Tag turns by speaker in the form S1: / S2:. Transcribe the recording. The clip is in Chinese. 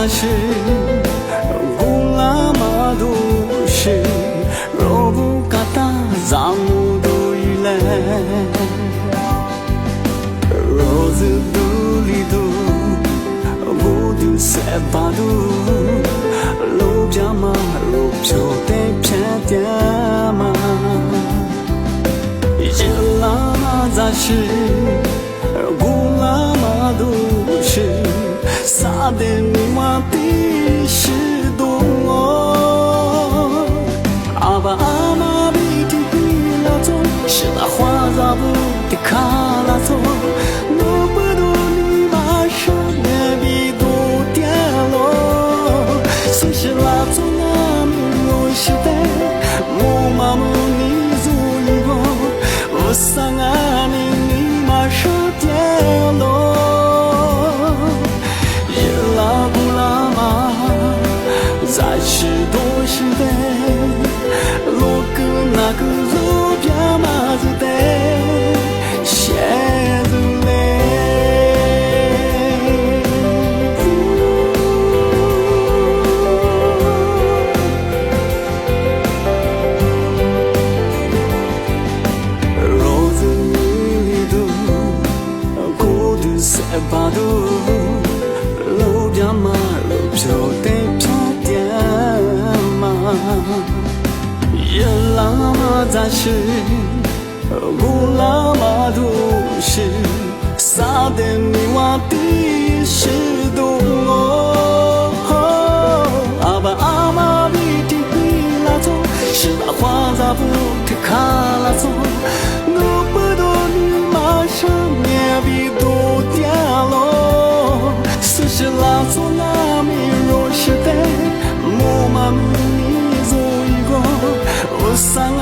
S1: 是古拉玛都是罗布卡达扎姆都依赖罗子都里都不都塞巴都路加玛路飘的偏点嘛一拉玛扎是古拉玛都是萨德尼玛的是多阿巴阿玛比提比拉托是那花扎布的卡拉托努布多尼玛是那比多点罗是是拉托那米罗是的木马木尼祖一个我桑阿尼尼玛是点罗在是多是的，路个那个路边马子的，写着嘞。罗子里头，孤独塞巴都，路边马路飘的。耶拉玛扎是古拉玛都是萨德尼瓦的是多阿巴阿玛比提比拉托是那花扎布的卡拉托努布多尼玛上面比多点罗是是拉托那米罗是的木马米。Sang